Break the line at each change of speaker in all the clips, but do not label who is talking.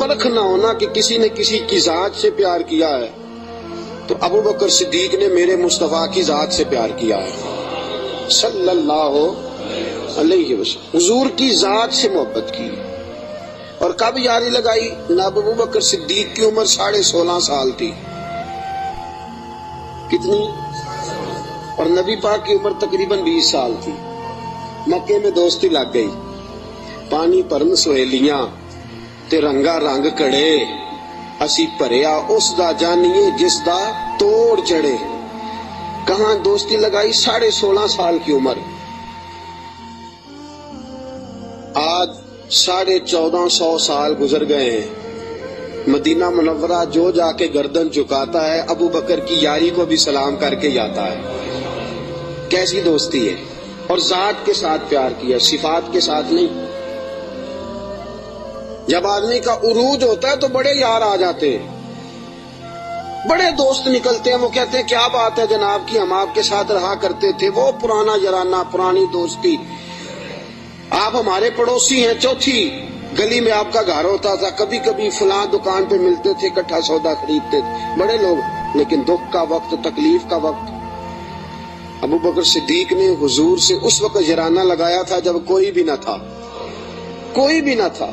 پرکھ نہ ہونا کہ کسی نے کسی کی ذات سے پیار کیا ہے تو ابو بکر صدیق نے میرے مصطفیٰ کی ذات سے پیار کیا ہے صلی اللہ علیہ وسلم، حضور کی ذات سے محبت کی۔ اور کب یاری لگائی؟ جناب ابو بکر صدیق کی عمر 16.5 سال تھی۔ کتنی؟ اور نبی پاک کی عمر تقریباً 20 سال تھی۔ مکے میں دوستی لگ گئی، پانی پرن سہیلیاں تے رنگا رنگ کڑے، اسی پریا اس دا جانیے جس دا توڑ چڑھے۔ کہاں دوستی لگائی؟ 16.5 سال کی عمر۔ آج 1450 سال گزر گئے ہیں۔ مدینہ منورہ جو جا کے گردن چکاتا ہے ابو بکر کی یاری کو بھی سلام کر کے جاتا ہے۔ کیسی دوستی ہے! اور ذات کے ساتھ پیار کیا، صفات کے ساتھ نہیں۔ جب آدمی کا عروج ہوتا ہے تو بڑے یار آ جاتے ہیں، بڑے دوست نکلتے ہیں، وہ کہتے ہیں کیا بات ہے جناب کی، ہم آپ کے ساتھ رہا کرتے تھے، وہ پرانا یارانہ، پرانی دوستی، آپ ہمارے پڑوسی ہیں، چوتھی گلی میں آپ کا گھر ہوتا تھا، کبھی کبھی فلاں دکان پہ ملتے تھے، اکٹھا سودا خریدتے تھے، بڑے لوگ۔ لیکن دکھ کا وقت، تکلیف کا وقت، ابو بکر صدیق نے حضور سے اس وقت یارانہ لگایا تھا جب کوئی بھی نہ تھا، کوئی بھی نہ تھا۔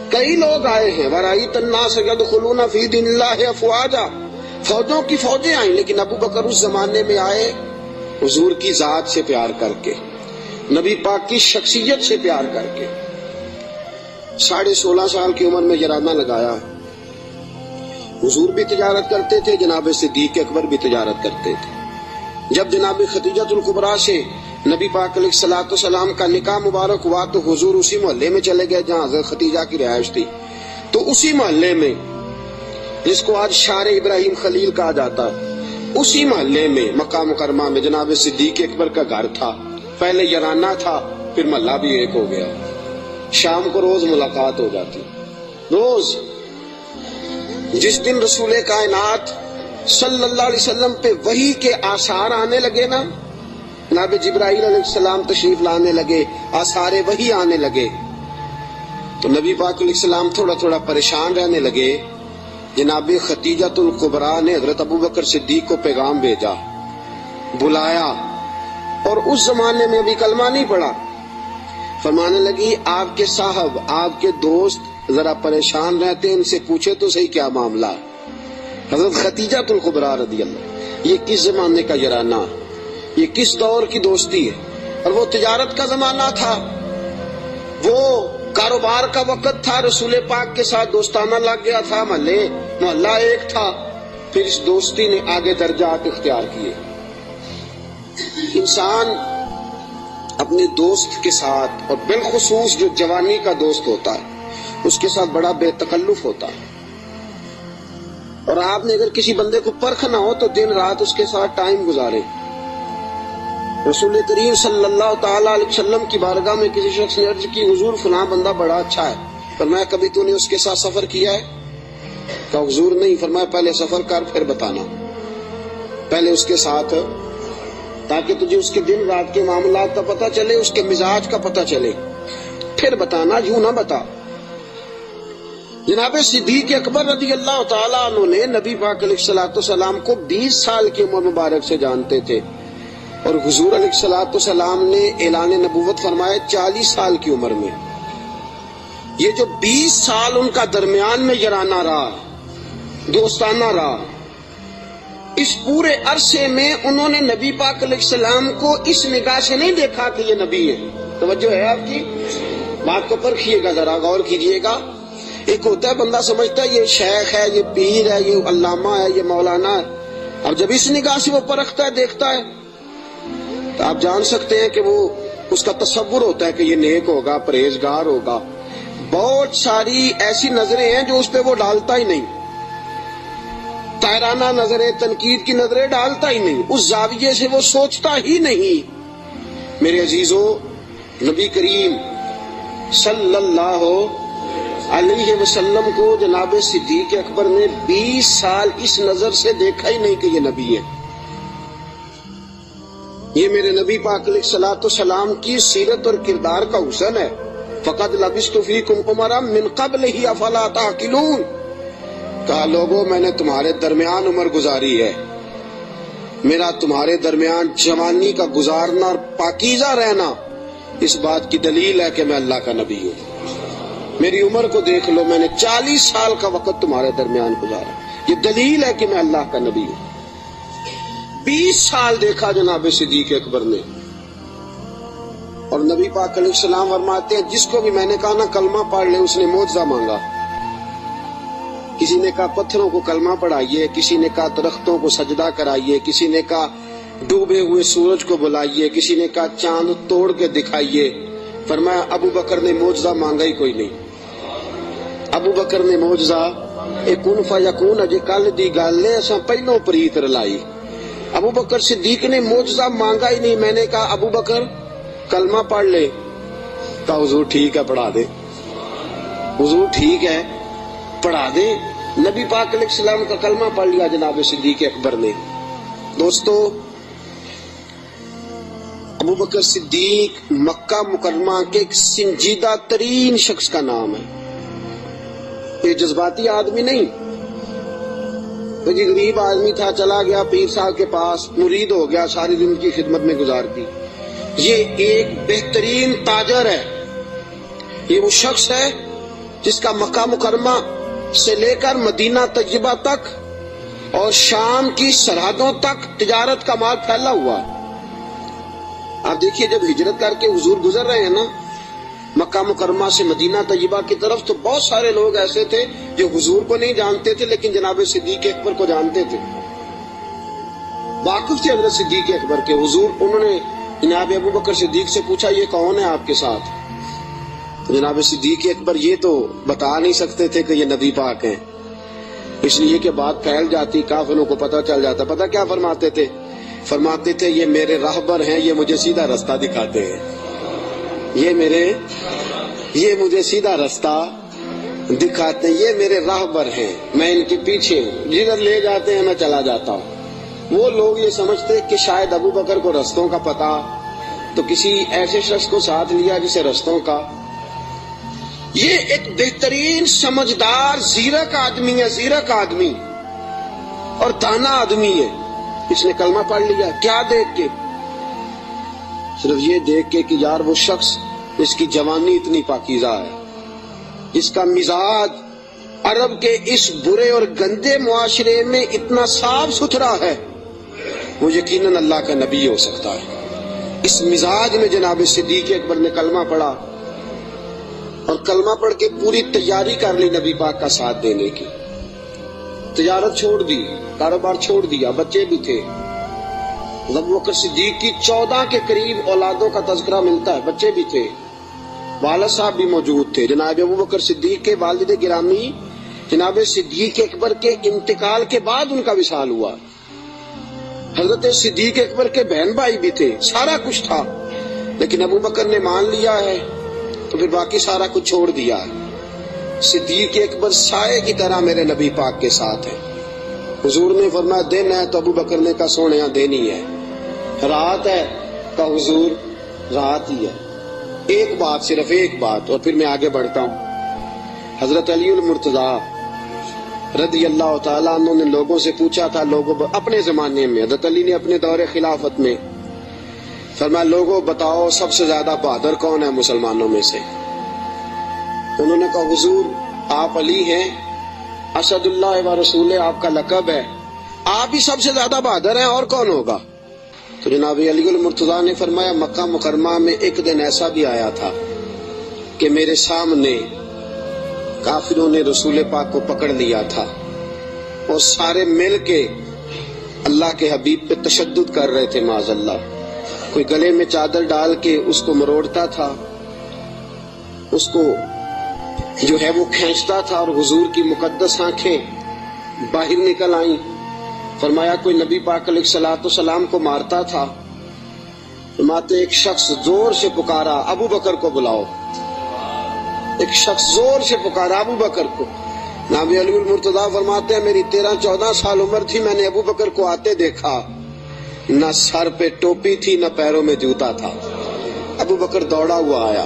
کئی لوگ آئے ہیں، وَرَأَيْتَ النَّاسَ يَدْخُلُونَ فِي دِينِ اللَّهِ أَفْوَاجًا، فوجوں کی فوجیں آئیں، لیکن ابو بکر اس زمانے میں آئے حضور کی ذات سے پیار کر کے، نبی پاک کی شخصیت سے پیار کر کے۔ 16.5 سال کی عمر میں یارانہ لگایا۔ حضور بھی تجارت کرتے تھے، جناب صدیق اکبر بھی تجارت کرتے تھے۔ جب جناب خدیجہ الکبریٰ سے نبی پاک علیہ الصلوۃ والسلام کا نکاح مبارک ہوا تو حضور اسی محلے میں چلے گئے جہاں حضرت خدیجہ کی رہائش تھی۔ تو اسی محلے میں، جس کو آج شار ابراہیم خلیل کہا جاتا ہے، اسی محلے میں مکہ مکرمہ میں جناب صدیق اکبر کا گھر تھا۔ پہلے یارانہ تھا، پھر محلہ بھی ایک ہو گیا۔ شام کو روز ملاقات ہو جاتی، روز۔ جس دن رسول کائنات صلی اللہ علیہ وسلم پہ وحی کے آثار آنے لگے نا، جناب جبرائیل علیہ السلام تشریف لانے لگے، آثار وحی آنے لگے، تو نبی پاک علیہ السلام تھوڑا تھوڑا پریشان رہنے لگے۔ جناب خدیجہ الکبریٰ نے حضرت ابو بکر صدیق کو پیغام بھیجا، بلایا، اور اس زمانے میں ابھی کلمہ نہیں پڑا۔ فرمانے لگی آپ کے صاحب، آپ کے دوست ذرا پریشان رہتے ہیں، ان سے پوچھے تو صحیح کیا معاملہ۔ حضرت خدیجہ الکبریٰ رضی اللہ، یہ کس زمانے کا یارانہ، یہ کس دور کی دوستی ہے؟ اور وہ تجارت کا زمانہ تھا، وہ کاروبار کا وقت تھا، رسول پاک کے ساتھ دوستانہ لگ گیا تھا، محلہ ایک تھا۔ پھر اس دوستی نے آگے درجات اختیار کیے۔ انسان اپنے دوست کے ساتھ، اور بالخصوص جو جوانی کا دوست ہوتا ہے، اس کے ساتھ بڑا بے تکلف ہوتا ہے۔ اور آپ نے اگر کسی بندے کو پرکھنا ہو تو دن رات اس کے ساتھ ٹائم گزارے۔ رسول کریم صلی اللہ تعالیٰ علیہ وسلم کی بارگاہ میں کسی شخص نے عرض کی حضور فلاں بندہ بڑا اچھا ہے، فرمایا کبھی تو نے اس کے ساتھ سفر کیا ہے؟ کہا حضور نہیں۔ فرمایا پہلے سفر کر پھر بتانا، پہلے اس کے ساتھ، تاکہ تجھے اس کے دن رات کے معاملات کا پتہ چلے، اس کے مزاج کا پتہ چلے، پھر بتانا، یوں نہ بتا۔ جناب صدیق اکبر رضی اللہ تعالیٰ عنہ نے نبی پاک علیہ الصلوۃ والسلام کو 20 سال کی عمر مبارک سے جانتے تھے، اور حضور علیہ الصلوۃ والسلام نے اعلان نبوت فرمایا 40 سال کی عمر میں۔ یہ جو 20 سال ان کا درمیان میں یارانہ رہا، دوستانہ رہا، اس پورے عرصے میں انہوں نے نبی پاک علیہ السلام کو اس نگاہ سے نہیں دیکھا کہ یہ نبی ہے۔ توجہ ہے آپ کی؟ بات کو پرکھیے گا، ذرا غور کیجئے گا۔ ایک ہوتا ہے بندہ سمجھتا ہے یہ شیخ ہے، یہ پیر ہے، یہ علامہ ہے، یہ مولانا ہے۔ اب جب اس نگاہ سے وہ پرکھتا ہے، دیکھتا ہے، تو آپ جان سکتے ہیں کہ وہ اس کا تصور ہوتا ہے کہ یہ نیک ہوگا، پرہیزگار ہوگا۔ بہت ساری ایسی نظریں ہیں جو اس پہ وہ ڈالتا ہی نہیں، طاہرانہ نظریں، تنقید کی نظریں ڈالتا ہی نہیں، اس زاویے سے وہ سوچتا ہی نہیں۔ میرے عزیزو، نبی کریم صلی اللہ علیہ وسلم کو جناب صدیق اکبر نے 20 سال اس نظر سے دیکھا ہی نہیں کہ یہ نبی ہے۔ یہ میرے نبی پاک علیہ الصلوۃ والسلام کی سیرت اور کردار کا حسن ہے۔ فقد لبثت فیکم عمرا من قبلہ افلا تعقلون، کہا لوگوں میں نے تمہارے درمیان عمر گزاری ہے، میرا تمہارے درمیان جوانی کا گزارنا اور پاکیزہ رہنا اس بات کی دلیل ہے کہ میں اللہ کا نبی ہوں۔ میری عمر کو دیکھ لو، میں نے 40 سال کا وقت تمہارے درمیان گزارا، یہ دلیل ہے کہ میں اللہ کا نبی ہوں۔ 20 سال دیکھا جناب صدیق اکبر نے، اور نبی پاک علیہ السلام فرماتے ہیں جس کو بھی میں نے کہا نا کلمہ پڑھ لے، اس نے معجزہ مانگا۔ کسی نے کہا پتھروں کو کلمہ پڑھائیے، کسی نے کہا درختوں کو سجدہ کرائیے، کسی نے کہا ڈوبے ہوئے سورج کو بلائیے، کسی نے کہا چاند توڑ کے دکھائیے۔ فرمایا ابو بکر نے معجزہ مانگا ہی کوئی نہیں۔ ابو بکر نے معجزہ کن فیکون اجے کل دی گل ہے، اساں پہلوں پریت رلائی۔ ابو بکر صدیق نے معجزہ مانگا ہی نہیں۔ میں نے کہا ابو بکر کلمہ پڑھ لے، کہا حضور ٹھیک ہے پڑھا دے، حضور ٹھیک ہے پڑھا دے۔ نبی پاک علیہ السلام کا کلمہ پڑھ لیا جناب صدیق اکبر نے۔ دوستو، ابو بکر صدیق مکہ مکرمہ کے ایک سنجیدہ ترین شخص کا نام ہے۔ یہ جذباتی آدمی نہیں، وہ جی غریب آدمی تھا، چلا گیا پیر صاحب کے پاس، مرید ہو گیا، ساری زندگی کی خدمت میں گزار دی۔ یہ ایک بہترین تاجر ہے، یہ وہ شخص ہے جس کا مکہ مکرمہ سے لے کر مدینہ طیبہ تک اور شام کی سرحدوں تک تجارت کا مال پھیلا ہوا ہے۔ آپ دیکھیے جب ہجرت کر کے حضور گزر رہے ہیں نا مکہ مکرمہ سے مدینہ طیبہ کی طرف، تو بہت سارے لوگ ایسے تھے جو حضور کو نہیں جانتے تھے لیکن جناب صدیق اکبر کو جانتے تھے، واقف تھے حضرت صدیق اکبر کے۔ حضور انہوں نے جناب ابو بکر صدیق سے پوچھا یہ کون ہے آپ کے ساتھ؟ جناب صدیق اکبر یہ تو بتا نہیں سکتے تھے کہ یہ نبی پاک ہیں، اس لیے کہ بات پھیل جاتی، کافروں کو پتہ چل جاتا۔ پتہ کیا فرماتے تھے؟ فرماتے تھے یہ میرے راہبر ہیں، یہ مجھے سیدھا رستہ دکھاتے ہیں، یہ مجھے سیدھا رستہ دکھاتے ہیں، یہ میرے راہبر ہیں، میں ان کے پیچھے ہوں، جدھر لے جاتے ہیں میں چلا جاتا ہوں۔ وہ لوگ یہ سمجھتے کہ شاید ابو بکر کو رستوں کا پتہ، تو کسی ایسے شخص کو ساتھ لیا جسے رستوں کا۔ یہ ایک بہترین سمجھدار زیرک آدمی ہے، زیرک آدمی اور دانا آدمی ہے۔ اس نے کلمہ پڑھ لیا، کیا دیکھ کے؟ صرف یہ دیکھ کے کہ یار وہ شخص جس کی جوانی اتنی پاکیزہ ہے، جس کا مزاج عرب کے اس برے اور گندے معاشرے میں اتنا صاف ستھرا ہے، وہ یقیناً اللہ کا نبی ہو سکتا ہے۔ اس مزاج میں جناب صدیق اکبر نے کلمہ پڑھا، اور کلمہ پڑھ کے پوری تیاری کر لی نبی پاک کا ساتھ دینے کی۔ تجارت چھوڑ دی، کاروبار چھوڑ دیا، بچے بھی تھے۔ ابو بکر صدیق کی 14 کے قریب اولادوں کا تذکرہ ملتا ہے، بچے بھی تھے، والد صاحب بھی موجود تھے۔ جناب ابو بکر صدیق کے والد گرامی جناب صدیق اکبر کے انتقال کے بعد ان کا وصال ہوا۔ حضرت صدیق اکبر کے بہن بھائی بھی تھے، سارا کچھ تھا، لیکن ابو بکر نے مان لیا ہے تو پھر باقی سارا کچھ چھوڑ دیا ہے۔ صدیق اکبر سائے کی طرح میرے نبی پاک کے ساتھ ہے۔ حضور نے فرمایا دن ہے، تو ابو بکر نے کہا سونے دینی ہے۔ رات ہے، کہا حضور رات ہی ہے۔ ایک بات، صرف ایک بات، اور پھر میں آگے بڑھتا ہوں۔ حضرت علی المرتضیٰ رضی اللہ تعالیٰ عنہ نے لوگوں سے پوچھا تھا، لوگوں اپنے زمانے میں حضرت علی نے اپنے دور خلافت میں فرمایا لوگوں بتاؤ سب سے زیادہ بہادر کون ہے مسلمانوں میں سے؟ انہوں نے کہا حضور آپ علی ہیں، اسد اللہ و رسول آپ کا لقب ہے، آپ ہی سب سے زیادہ بہادر ہیں، اور کون ہوگا؟ تو جناب علی المرتضیٰ نے فرمایا مکہ مکرمہ میں ایک دن ایسا بھی آیا تھا کہ میرے سامنے کافروں نے رسول پاک کو پکڑ لیا تھا، اور سارے مل کے اللہ کے حبیب پہ تشدد کر رہے تھے معاذ اللہ۔ کوئی گلے میں چادر ڈال کے اس کو مروڑتا تھا، اس کو جو ہے وہ کھینچتا تھا، اور حضور کی مقدس آنکھیں باہر نکل آئیں۔ فرمایا کوئی نبی پاک علیہ الصلوۃ والسلام کو مارتا تھا۔ فرماتے ایک شخص زور سے پکارا ابو بکر کو بلاؤ، ایک شخص زور سے پکارا ابو بکر کو۔ نبی علی المرتضیٰ فرماتے ہیں میری 13-14 سال عمر تھی، میں نے ابو بکر کو آتے دیکھا، نہ سر پہ ٹوپی تھی نہ پیروں میں جوتا تھا۔ ابو بکر دوڑا ہوا آیا،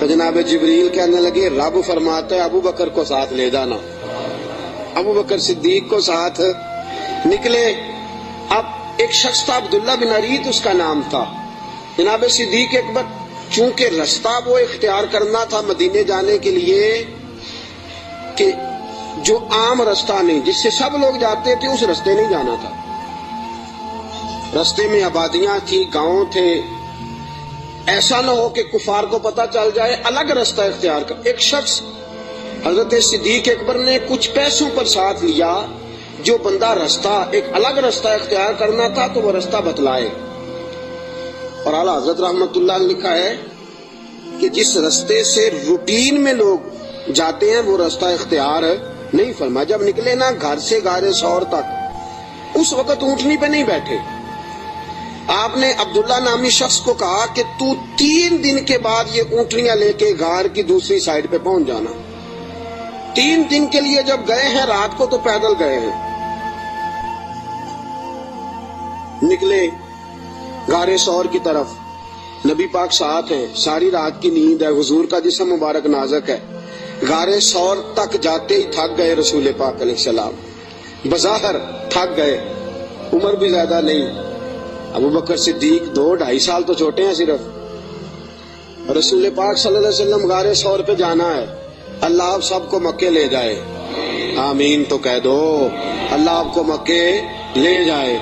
تو جناب جبریل کہنے لگے رب فرماتا ہے ابو بکر کو ساتھ لے جانا. ابو بکر صدیق کو ساتھ نکلے. اب ایک شخص تھا عبداللہ بن عریت اس کا نام تھا. جناب صدیق اکبر چونکہ رستہ وہ اختیار کرنا تھا مدینے جانے کے لیے کہ جو عام رستہ نہیں جس سے سب لوگ جاتے تھے اس رستے نہیں جانا تھا. رستے میں آبادیاں تھی، گاؤں تھے، ایسا نہ ہو کہ کفار کو پتہ چل جائے، الگ رستہ اختیار کر. ایک شخص حضرت صدیق اکبر نے کچھ پیسوں پر ساتھ لیا، جو بندہ رستہ ایک الگ رستہ اختیار کرنا تھا تو وہ رستہ بتلائے. اور اعلیٰ حضرت رحمت اللہ نے لکھا ہے کہ جس رستے سے روٹین میں لوگ جاتے ہیں وہ رستہ اختیار نہیں فرمایا. جب نکلے نا گھر سے غار ثور تک، اس وقت اونٹنی پہ نہیں بیٹھے. آپ نے عبداللہ نامی شخص کو کہا کہ تو 3 دن کے بعد یہ اونٹنیاں لے کے غار کی دوسری سائڈ پہ پہنچ جانا. 3 دن کے لیے جب گئے ہیں، رات کو تو پیدل گئے ہیں. نکلے غار ثور کی طرف، نبی پاک ساتھ ہیں، ساری رات کی نیند ہے، حضور کا جسم مبارک نازک ہے. غار ثور تک جاتے ہی تھک گئے رسول پاک علیہ السلام، بظاہر تھک گئے، عمر بھی زیادہ نہیں. ابو بکر صدیق 2-2.5 سال تو چھوٹے ہیں صرف. رسول پاک صلی اللہ علیہ وسلم غار ثور پہ جانا ہے، اللہ آپ سب کو مکے لے جائے. آمین تو کہہ دو. اللہ آپ کو مکے لے جائے،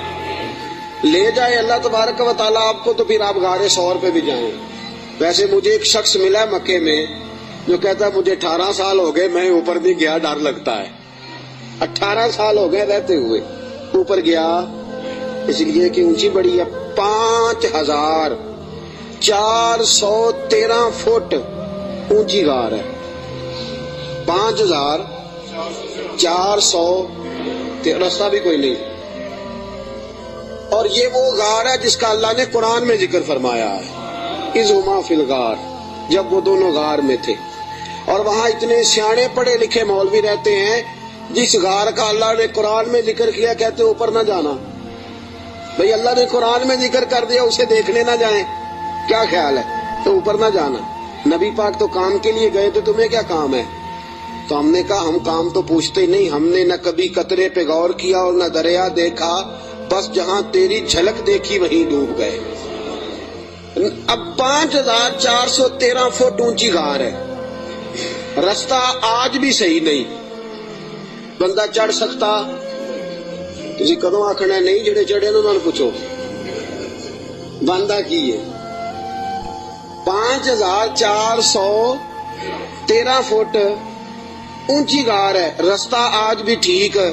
لے جائے اللہ تبارک و تعالیٰ آپ کو، تو پھر آپ غار ثور پہ بھی جائیں. ویسے مجھے ایک شخص ملا مکے میں جو کہتا ہے مجھے 18 سال ہو گئے میں اوپر نہیں گیا، ڈر لگتا ہے. 18 سال ہو گئے رہتے ہوئے اوپر گیا اس لیے کہ اونچی بڑی ہے. 5413 فٹ اونچی غار ہے. 5400 رستہ بھی کوئی نہیں. اور یہ وہ غار ہے جس کا اللہ نے قرآن میں ذکر فرمایا ہے، اذ ہما فی الغار، جب وہ دونوں غار میں تھے. اور وہاں اتنے سیانے پڑھے لکھے مولوی رہتے ہیں، جس غار کا اللہ نے قرآن میں ذکر کیا کہتے اوپر نہ جانا. بھئی اللہ نے قرآن میں ذکر کر دیا، اسے دیکھنے نہ جائیں، کیا خیال ہے؟ تو اوپر نہ جانا. نبی پاک تو کام کے لیے گئے تھے، تمہیں کیا کام ہے؟ تو ہم نے کہا ہم کام تو پوچھتے نہیں، ہم نے نہ کبھی قطرے پہ غور کیا اور نہ دریا دیکھا، بس جہاں تیری جھلک دیکھی وہیں ڈوب گئے. اب 5413 فٹ اونچی غار ہے، رستہ آج بھی صحیح نہیں. بندہ چڑھ سکتا؟ تسی کدوں آکھنا نہیں، جڑے چڑھے انہوں نے پوچھو بندہ کی ہے. 5413 فٹ اونچی غار ہے، رستہ آج بھی ٹھیک ہے.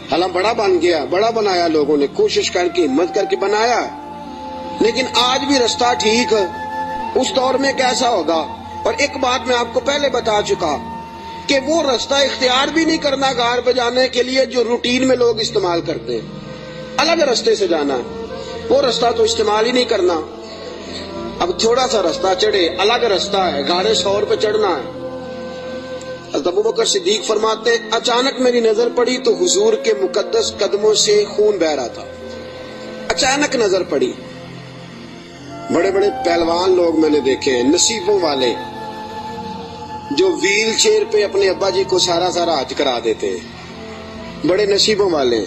حالانکہ بڑا بن گیا، بڑا بنایا، لوگوں نے کوشش کر کے ہمت کر کے بنایا، لیکن آج بھی رستہ ٹھیک ہے. اس دور میں کیسا ہوگا؟ اور ایک بات میں آپ کو پہلے بتا چکا کہ وہ رستہ اختیار بھی نہیں کرنا غار پہ جانے کے لیے جو روٹین میں لوگ استعمال کرتے ہیں. الگ رستے سے جانا ہے، وہ رستہ تو استعمال ہی نہیں کرنا. اب تھوڑا سا رستہ چڑھے، الگ رستہ ہے، غار ثور پہ چڑھنا ہے. ابو بکر صدیق فرماتے ہیں اچانک میری نظر پڑی تو حضور کے مقدس قدموں سے خون بہ رہا تھا. اچانک نظر پڑی. بڑے بڑے پہلوان لوگ میں نے دیکھے ہیں، نصیبوں والے، جو ویل چیئر پہ اپنے ابا جی کو سارا حج کرا دیتے ہیں. بڑے نصیبوں والے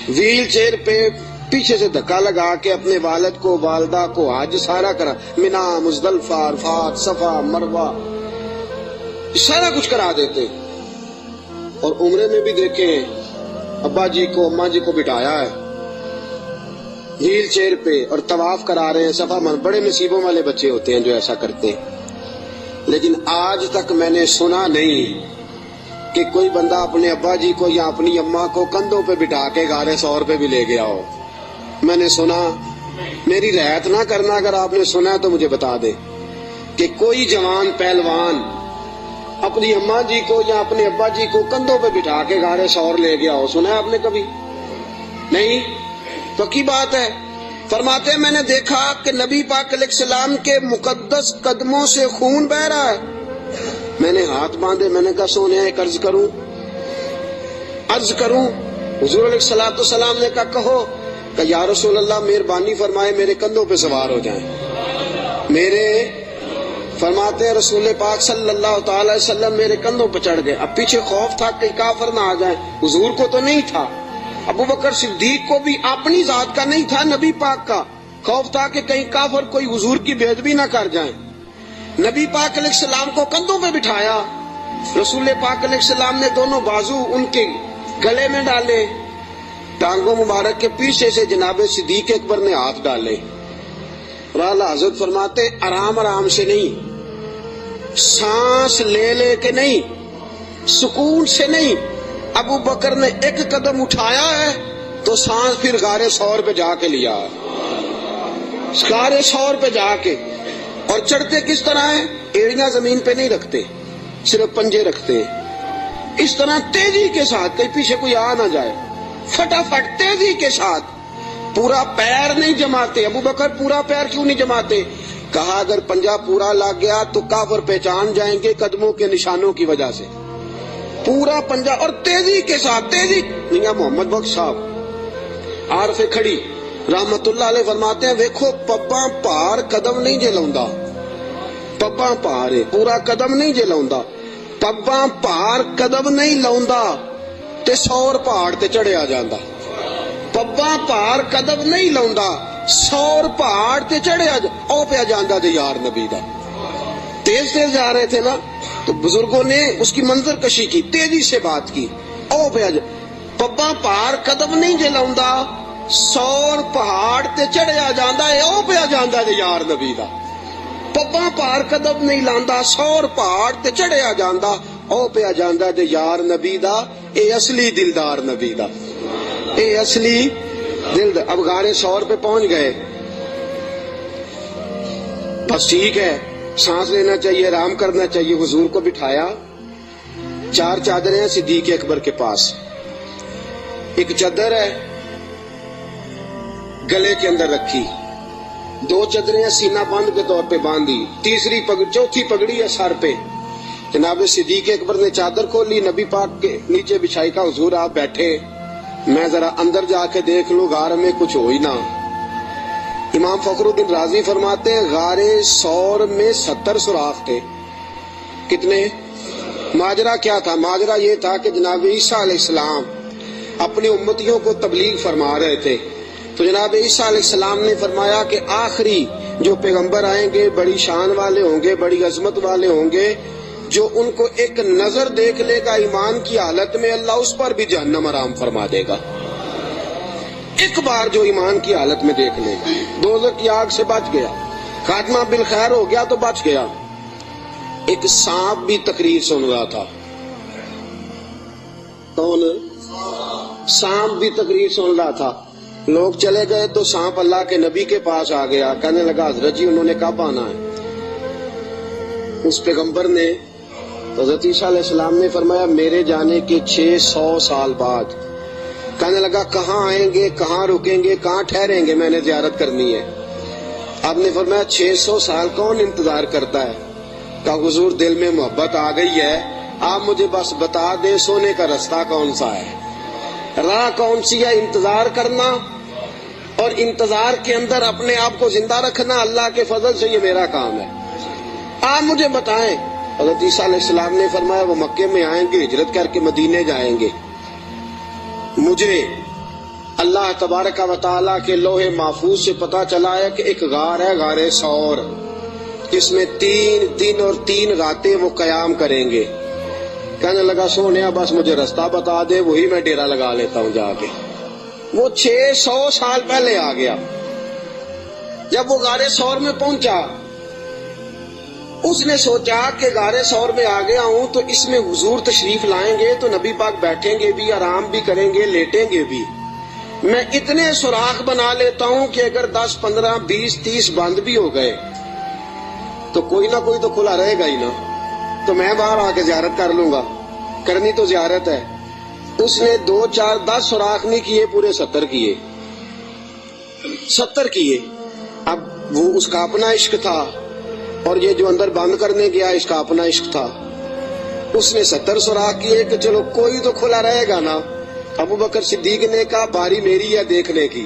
ویل چیئر پہ پیچھے سے دھکا لگا کے اپنے والد کو والدہ کو حج سارا کرا، منا، مزدلفہ، عرفات، صفا، مروہ، سارا کچھ کرا دیتے. اور عمرے میں بھی دیکھیں ابا جی کو اماں جی کو بٹھایا ہے ویل چیئر پہ اور طواف کرا رہے ہیں صفا مروہ. بڑے نصیبوں والے بچے ہوتے ہیں جو ایسا کرتے ہیں. لیکن آج تک میں نے سنا نہیں کہ کوئی بندہ اپنے ابا جی کو یا اپنی اماں کو کندھوں پہ بٹھا کے غار ثور پہ بھی لے گیا ہو. میں نے سنا، میری رعایت نہ کرنا اگر آپ نے سنا تو مجھے بتا دے کہ کوئی جوان پہلوان اپنی اماں جی کو یا اپنے ابا جی کو کندھوں پہ بٹھا کے غار ثور لے گیا ہو. سنا ہے آپ نے کبھی؟ نہیں. پکی بات ہے. فرماتے ہیں میں نے دیکھا کہ نبی پاک علیہ السلام کے مقدس قدموں سے خون بہ رہا ہے. میں نے ہاتھ باندھے، میں نے کہا سونے ایک عرض کروں. حضور علیہ السلام نے کہا کہو. کہ یا رسول اللہ مہربانی فرمائے میرے کندھوں پہ سوار ہو جائیں، میرے فرماتے ہیں رسول پاک صلی اللہ تعالی علیہ وسلم میرے کندھوں پہ چڑھ گئے. اب پیچھے خوف تھا کہیں کافر نہ آ جائیں. حضور کو تو نہیں تھا, ابو بکر صدیق کو بھی اپنی ذات کا نہیں تھا, نبی پاک کا خوف تھا کہ کہیں کافر کوئی حضور کی بے ادبی نہ کر جائیں. نبی پاک علیہ السلام کو کندھوں پہ بٹھایا. رسول پاک علیہ السلام نے دونوں بازو ان کے گلے میں ڈالے, ٹانگوں مبارک کے پیچھے سے جناب صدیق اکبر نے ہاتھ ڈالے. اور اعلیٰ حضرت فرماتے آرام آرام سے نہیں, سانس لے لے کے نہیں, سکون سے نہیں. ابو بکر نے ایک قدم اٹھایا ہے تو سانس پھر غار ثور پہ جا کے لیا, غار ثور پہ جا کے. اور چڑھتے کس طرح ہیں؟ ایڑیاں زمین پہ نہیں رکھتے, صرف پنجے رکھتے ہیں. اس طرح تیزی کے ساتھ, کہیں پیچھے کوئی آ نہ جائے, فٹافٹ تیزی کے ساتھ. پورا پیر نہیں جماتے. ابو بکر پورا پیر کیوں نہیں جماتے؟ کہا اگر پنجہ پورا لگ گیا تو کافر پہچان جائیں گے قدموں کے نشانوں کی وجہ سے. پورا پنجہ اور تیزی کے ساتھ. تیزی میاں محمد بخش صاحب عارف کھڑی رحمت اللہ علیہ فرماتے ہیں ویکھو پباں پار قدم نہیں جے لاؤندا, پباں پار پورا قدم نہیں جے لاؤندا, پباں پار قدم نہیں لاؤندا تے سور پہاڑ تے چڑھیا جاندا. پباں پار قدم نہیں لاؤندا, سور پہاڑ تے چڑھیا او پیا جاندا تے یار نبی دا. تیز تیز جا رہے تھے نا, تو بزرگوں نے اس کی منظر کشی کی, تیزی سے بات کی. او پیا پباں پار قدم نہیں جے لاؤندا, سور پہاڑ تے چڑھیا جاندا ہے, او پیا جاندا تے یار نبی دا. پباں پار قدم نہیں لاندا, سور پہاڑ تے چڑھیا جاندا, او پیا جاندا تے یار نبی دا. اے اصلی دلدار نبی دا, اے اصلی دل. اب غار ثور پہ پہنچ گئے, بس ٹھیک ہے, سانس لینا چاہیے, آرام کرنا چاہیے. حضور کو بٹھایا, 4 چادریں ہیں صدیق اکبر کے پاس. ایک چادر ہے گلے کے اندر رکھی, 2 چادریں سینہ بند کے طور پہ باندھی, چوتھی پگڑی ہے سر پہ. جناب صدیق اکبر نے چادر کھولی, نبی پاک کے نیچے بچھائی. کا حضور آپ بیٹھے, میں ذرا اندر جا کے دیکھ لوں غار میں کچھ ہو ہی نہ. امام فخر الدین رازی فرماتے ہیں غار ثور میں 70 سوراخ تھے. کتنے؟ ماجرا کیا تھا؟ ماجرا یہ تھا کہ جناب عیسیٰ علیہ السلام اپنی امتیوں کو تبلیغ فرما رہے تھے. تو جناب عیسیٰ علیہ السلام نے فرمایا کہ آخری جو پیغمبر آئیں گے بڑی شان والے ہوں گے, بڑی عظمت والے ہوں گے, جو ان کو ایک نظر دیکھ لے گا ایمان کی حالت میں, اللہ اس پر بھی جہنم حرام فرما دے گا. ایک بار جو ایمان کی حالت میں دیکھ لے گا, دوزخ کی آگ سے بچ گیا, خاتمہ بالخیر ہو گیا تو بچ گیا. ایک سانپ بھی تقریر سن رہا تھا. کون؟ سانپ بھی تقریر سن رہا تھا. لوگ چلے گئے تو سانپ اللہ کے نبی کے پاس آ گیا, کہنے لگا حضرت جی انہوں نے کب آنا ہے؟ اس پیغمبر نے, حضرت عیسیٰ علیہ السلام نے فرمایا میرے جانے کے 600 سال بعد. کہنے لگا کہاں آئیں گے, کہاں رکیں گے, کہاں ٹھہریں گے, میں نے زیارت کرنی ہے. آپ نے فرمایا 600 سال کون انتظار کرتا ہے؟ کہا حضور دل میں محبت آ گئی ہے, آپ مجھے بس بتا دیں سونے کا رستہ کون سا ہے, راہ کون سی ہے. انتظار کرنا اور انتظار کے اندر اپنے آپ کو زندہ رکھنا اللہ کے فضل سے یہ میرا کام ہے, آپ مجھے بتائیں. حضرت عیسیٰ علیہ السلام نے فرمایا وہ مکے میں آئیں گے, ہجرت کر کے مدینے جائیں گے. مجھے اللہ تبارک و تعالیٰ کے لوح محفوظ سے پتا چلا ہے کہ ایک غار ہے غار ثور, جس میں 3 دن اور 3 راتیں وہ قیام کریں گے. کہنے لگا سونیا بس مجھے رستہ بتا دے, وہی میں ڈیرا لگا لیتا ہوں جا کے. وہ 600 سال پہلے آ گیا. جب وہ غار ثور میں پہنچا, اس نے سوچا کہ غار ثور میں آ گیا ہوں تو اس میں حضور تشریف لائیں گے تو نبی پاک بیٹھیں گے بھی, آرام بھی کریں گے, لیٹیں گے بھی. میں اتنے سوراخ بنا لیتا ہوں کہ اگر 10 15 20 30 بند بھی ہو گئے تو کوئی نہ کوئی تو کھلا رہے گا ہی نا, تو میں باہر آ کے زیارت کر لوں گا, کرنی تو زیارت ہے. اس نے 2 4 10 سوراخ نہیں کیے, پورے 70 کیے. 70 کیے. اب وہ اس کا اپنا عشق تھا اور یہ جو اندر بند کرنے گیا اس کا اپنا عشق تھا. اس نے 70 سوراخ کیے کہ چلو کوئی تو کھلا رہے گا نا. ابو بکر صدیق نے کہا باری میری ہے دیکھنے کی,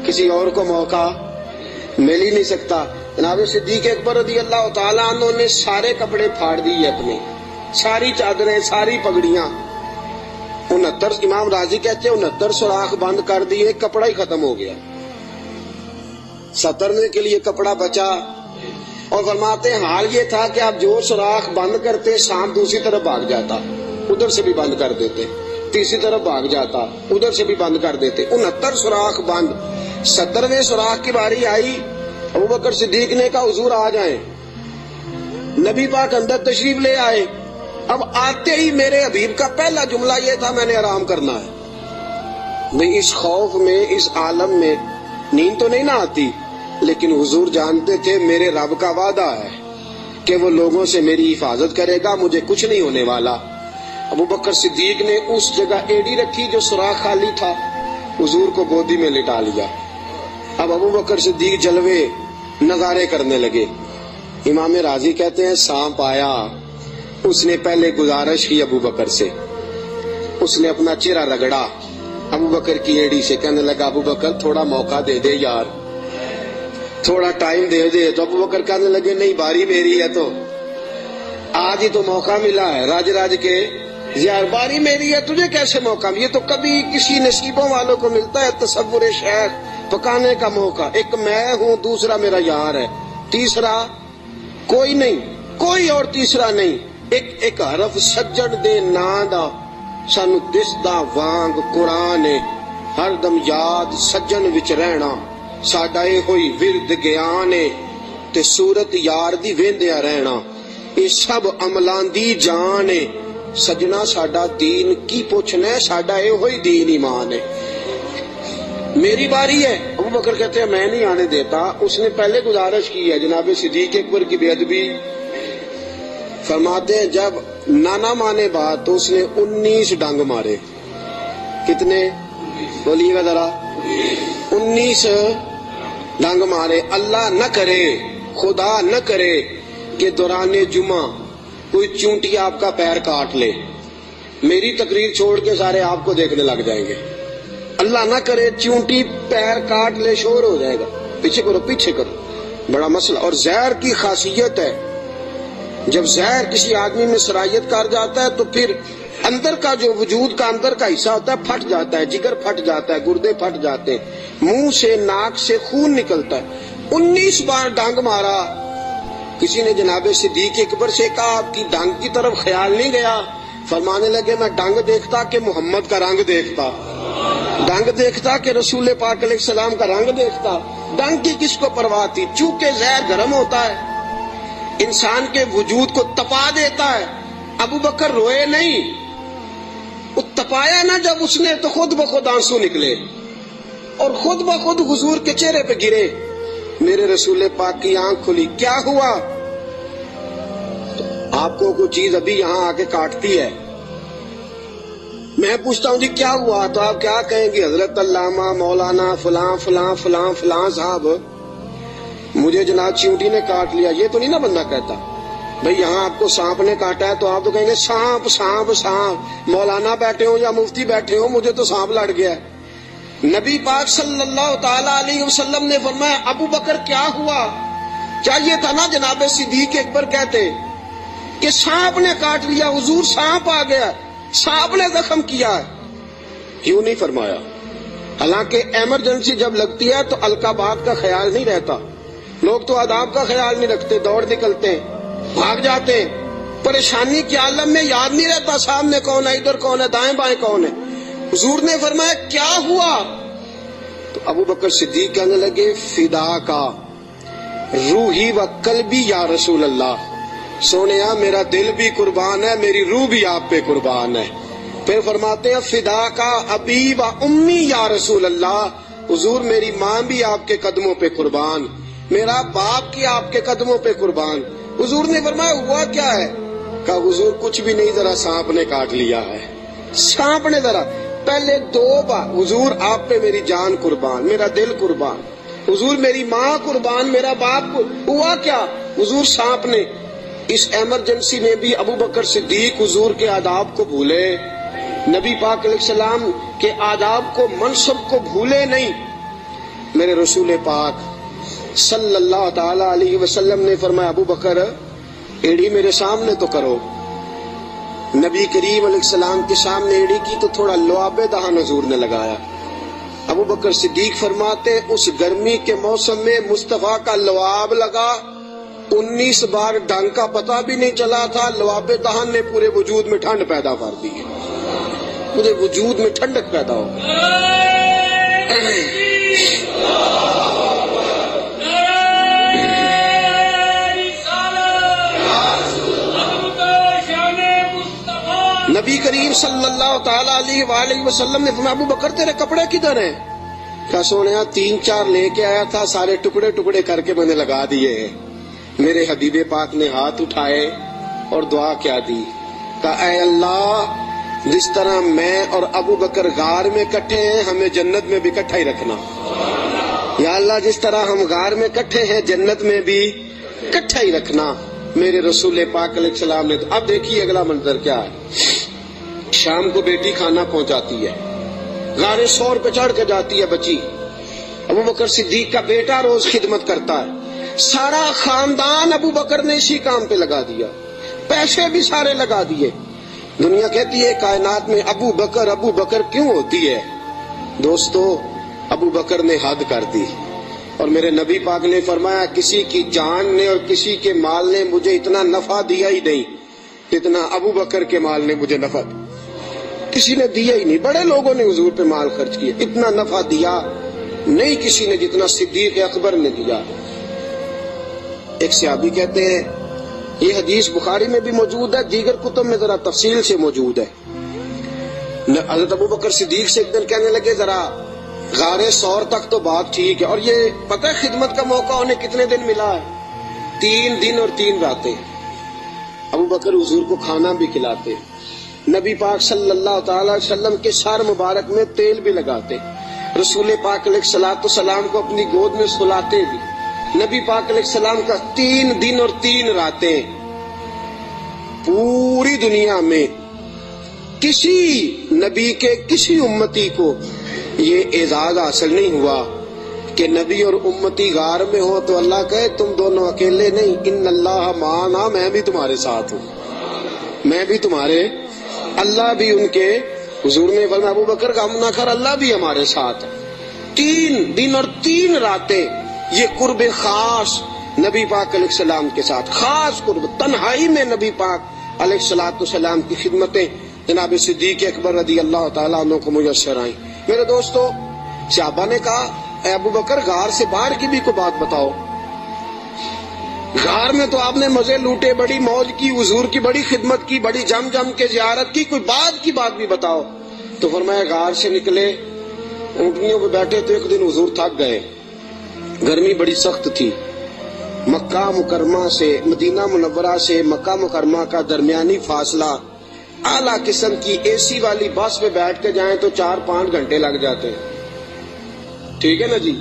کسی اور کو موقع مل ہی نہیں سکتا. جناب صدیق اکبر رضی اللہ تعالیٰ عنہ نے سارے کپڑے پھاڑ دیے اپنے، ساری چادریں، ساری پگڑیاں، 69 امام راضی کہتے ہیں 69 سوراخ بند کر دیے، کپڑا ہی ختم ہو گیا، سترنے کے لیے کپڑا بچا۔ اور فرماتے ہیں حال یہ تھا کہ آپ جو سوراخ بند کرتے سانپ دوسری طرف بھاگ جاتا، ادھر سے بھی بند کر دیتے، تیسری طرف بھاگ جاتا، ادھر سے بھی بند کر دیتے، 69 سوراخ بند۔ 70ویں سوراخ کی باری آئی، ابوبکر صدیق نے کہا حضور آ جائیں، نبی پاک اندر تشریف لے آئے۔ اب آتے ہی میرے حبیب کا پہلا جملہ یہ تھا میں نے آرام کرنا ہے۔ نہیں، اس خوف میں، اس عالم میں نیند تو نہیں نہ آتی، لیکن حضور جانتے تھے میرے رب کا وعدہ ہے کہ وہ لوگوں سے میری حفاظت کرے گا، مجھے کچھ نہیں ہونے والا۔ ابوبکر صدیق نے اس جگہ ایڑی رکھی جو سوراخ خالی تھا، حضور کو گودی میں لٹا لیا۔ اب ابوبکر صدیق جلوے نظارے کرنے لگے۔ امام راضی کہتے ہیں سانپ آیا، اس نے پہلے گزارش کی ابوبکر سے، اس نے اپنا چہرہ رگڑا ابوبکر کی ایڑی سے، کہنے لگا ابوبکر تھوڑا موقع دے دے یار، تھوڑا ٹائم دے دے۔ تو ابوبکر کہنے لگے نہیں، باری میری ہے، تو آج ہی تو موقع ملا ہے، راج راج کے یار باری میری ہے، تجھے کیسے موقع؟ یہ تو کبھی کسی نصیبوں والوں کو ملتا ہے تصور شیخ پکانے کا موقع۔ ایک میں ہوں، دوسرا میرا یار ہے، تیسرا کوئی نہیں، کوئی اور تیسرا نہیں۔ ایک حرف سجن دے ناں دا سانو دسدا وانگ قرآن، ہر دم یاد سجن وچ رہنا ساڈا اے ہوئی ورد گیان، تے صورت یار دی ویندیا رہنا اے سب عملاں دی جان۔ سجنا ساڈا دین کی پوچھنا ہے، ساڈا اے ہوئی دین ایمان ہے۔ میری باری ہے، ابوبکر کہتے ہیں میں نہیں آنے دیتا۔ اس نے پہلے گزارش کی ہے، جناب صدیق اکبر کی بے ادبی فرماتے ہیں جب نانا مانے بات تو اس نے 19 ڈنگ مارے۔ کتنے بولیے گا ذرا؟ 19 ڈنگ مارے۔ اللہ نہ کرے، خدا نہ کرے کہ دوران جمعہ کوئی چونٹی آپ کا پیر کاٹ لے، میری تقریر چھوڑ کے سارے آپ کو دیکھنے لگ جائیں گے۔ اللہ نہ کرے چونٹی پیر کاٹ لے، شور ہو جائے گا، پیچھے کرو پیچھے کرو، بڑا مسئلہ۔ اور زہر کی خاصیت ہے، جب زہر کسی آدمی میں سرایت کر جاتا ہے تو پھر اندر کا جو وجود کا اندر کا حصہ ہوتا ہے پھٹ جاتا ہے، جگر پھٹ جاتا ہے، گردے پھٹ جاتے ہیں، منہ سے ناک سے خون نکلتا ہے۔ 19 بار ڈانگ مارا۔ کسی نے جناب صدیق اکبر سے کہا آپ کی ڈانگ کی طرف خیال نہیں گیا؟ فرمانے لگے میں ڈانگ دیکھتا کہ محمد کا رنگ دیکھتا، ڈانگ دیکھتا کہ رسول پاک علیہ السلام کا رنگ دیکھتا۔ ڈانگ کی کس کو پرواہ تھی؟ چونکہ زہر گرم ہوتا ہے، انسان کے وجود کو تپا دیتا ہے۔ ابوبکر روئے نہیں، وہ تپایا نا جب اس نے تو خود بخود آنسو نکلے اور خود بخود حضور کے چہرے پہ گرے۔ میرے رسول پاک کی آنکھ کھلی، کیا ہوا؟ تو آپ کو کوئی چیز ابھی یہاں آ کے کاٹتی ہے، میں پوچھتا ہوں جی کیا ہوا، تو آپ کیا کہیں گے؟ حضرت علامہ مولانا فلاں فلاں فلاں فلاں صاحب مجھے جناب چیونٹی نے کاٹ لیا۔ یہ تو نہیں نا بندہ کہتا بھئی یہاں آپ کو سانپ نے کاٹا ہے، تو آپ تو کہیں گے سانپ سانپ سانپ، مولانا بیٹھے ہوں یا مفتی بیٹھے ہوں مجھے تو سانپ لڑ گیا ہے۔ نبی پاک صلی اللہ تعالی علیہ وسلم نے فرمایا ابو بکر کیا ہوا؟ چاہیے تھا نا جناب صدیق اکبر کہتے کہ سانپ نے کاٹ لیا، حضور سانپ آ گیا، سانپ نے زخم کیا ہے، کیوں نہیں فرمایا؟ حالانکہ ایمرجنسی جب لگتی ہے تو القابات کا خیال نہیں رہتا، لوگ تو آداب کا خیال نہیں رکھتے، دوڑ نکلتے ہیں، بھاگ جاتے ہیں، پریشانی کے عالم میں یاد نہیں رہتا سامنے کون ہے، ادھر کون ہے، دائیں بائیں کون ہے۔ حضور نے فرمایا کیا ہوا؟ تو ابو بکر صدیق کہنے لگے فدا کا روحی و قلبی یا رسول اللہ، سونیا میرا دل بھی قربان ہے، میری روح بھی آپ پہ قربان ہے۔ پھر فرماتے ہیں فدا کا ابی و امی یا رسول اللہ، حضور میری ماں بھی آپ کے قدموں پہ قربان، میرا باپ کی آپ کے قدموں پہ قربان۔ حضور نے فرمایا ہوا کیا ہے؟ کہا حضور کچھ بھی نہیں، ذرا سانپ نے کاٹ لیا ہے، سانپ نے ذرا پہلے 2 بار حضور آپ پہ میری جان قربان، میرا دل قربان، حضور میری ماں قربان، میرا باپ ہوا کیا؟ حضور سانپ نے۔ اس ایمرجنسی میں بھی ابو بکر صدیق حضور کے آداب کو بھولے، نبی پاک علیہ السلام کے آداب کو، منصب کو بھولے نہیں۔ میرے رسول پاک صلی اللہ تعالی علیہ وسلم نے فرمایا ابو بکر ایڑی میرے سامنے تو کرو. نبی کریم علیہ السلام کے سامنے ایڑی کی تو تھوڑا لعاب دہن حضور نے لگایا. ابو بکر صدیق فرماتے اس گرمی کے موسم میں مصطفیٰ کا لعاب لگا 19 بار ڈنگ کا پتہ بھی نہیں چلا تھا. لعاب دہن نے پورے وجود میں ٹھنڈ پیدا کر دی ہے، پورے وجود میں ٹھنڈک پیدا ہو گئی. نبی کریم صلی اللہ تعالی علیہ وآلہ وسلم نے فرمایا ابو بکر تیرے کپڑے کدھر ہیں؟ کہا سونیا 3-4 لے کے آیا تھا، سارے ٹکڑے ٹکڑے کر کے میں نے لگا دیے ہیں. میرے حبیب پاک نے ہاتھ اٹھائے اور دعا کیا دی. کہا اے اللہ جس طرح میں اور ابو بکر غار میں کٹھے ہیں ہمیں جنت میں بھی کٹھا ہی رکھنا. یا اللہ جس طرح ہم غار میں کٹھے ہیں جنت میں بھی کٹھا ہی رکھنا. میرے رسول پاک علیہ السلام نے. اب دیکھیے اگلا منظر کیا ہے. شام کو بیٹی کھانا پہنچاتی ہے، غار سور پہ چڑھ کے جاتی ہے بچی. ابو بکر صدیق کا بیٹا روز خدمت کرتا ہے. سارا خاندان ابو بکر نے اسی کام پہ لگا دیا، پیسے بھی سارے لگا دیے. دنیا کہتی ہے کائنات میں ابو بکر کیوں ہوتی ہے؟ دوستو ابو بکر نے حد کر دی. اور میرے نبی پاک نے فرمایا کسی کی جان نے اور کسی کے مال نے مجھے اتنا نفع دیا ہی نہیں جتنا ابو بکر کے مال نے مجھے نفع دیا. کسی نے دیا ہی نہیں. بڑے لوگوں نے حضور پہ مال خرچ کیا، اتنا نفع دیا نہیں کسی نے جتنا صدیق اکبر نے دیا. ایک صحابی کہتے ہیں یہ حدیث بخاری میں بھی موجود ہے، دیگر کتب میں ذرا تفصیل سے موجود ہے. حضرت ابو بکر صدیق سے ایک دن کہنے لگے ذرا غار سور تک تو بات ٹھیک ہے، اور یہ پتہ ہے خدمت کا موقع انہیں کتنے دن ملا ہے؟ 3 دن اور 3 راتیں. ابو بکر حضور کو کھانا بھی کھلاتے، نبی پاک صلی اللہ تعالی وسلم کے سر مبارک میں تیل بھی لگاتے، رسول پاک علیہ الصلوۃ والسلام کو اپنی گود میں سلاتے بھی. نبی پاک علیہ السلام کا 3 دن اور 3 راتیں. پوری دنیا میں کسی نبی کے کسی امتی کو یہ اعزاز حاصل نہیں ہوا کہ نبی اور امتی غار میں ہو تو اللہ کہے تم دونوں اکیلے نہیں، ان اللہ معنا، میں بھی تمہارے ساتھ ہوں، میں بھی تمہارے. اللہ بھی ان کے حضور نے فرمایا ابو بکر غم نہ کر، اللہ بھی ہمارے ساتھ ہے. 3 دن اور 3 راتیں یہ قرب خاص نبی پاک علیہ السلام کے ساتھ، خاص قرب تنہائی میں نبی پاک علیہ السلام کی خدمتیں جناب صدیق اکبر رضی اللہ تعالیٰ عنہ کو میسر آئیں. میرے دوستو صحابہ نے کہا اے ابو بکر غار سے باہر کی بھی کوئی بات بتاؤ. غار میں تو آپ نے مزے لوٹے، بڑی موج کی، حضور کی بڑی خدمت کی، بڑی جم کے زیارت کی، کوئی بات کی بات بھی بتاؤ. تو فرمایا غار سے نکلے، اونٹنیوں پہ بیٹھے تو ایک دن حضور تھک گئے، گرمی بڑی سخت تھی. مکہ مکرمہ سے مدینہ منورہ سے مکہ مکرمہ کا درمیانی فاصلہ، اعلیٰ قسم کی اے سی والی بس پہ بیٹھ کے جائیں تو 4-5 گھنٹے لگ جاتے ہیں. ٹھیک ہے نا جی،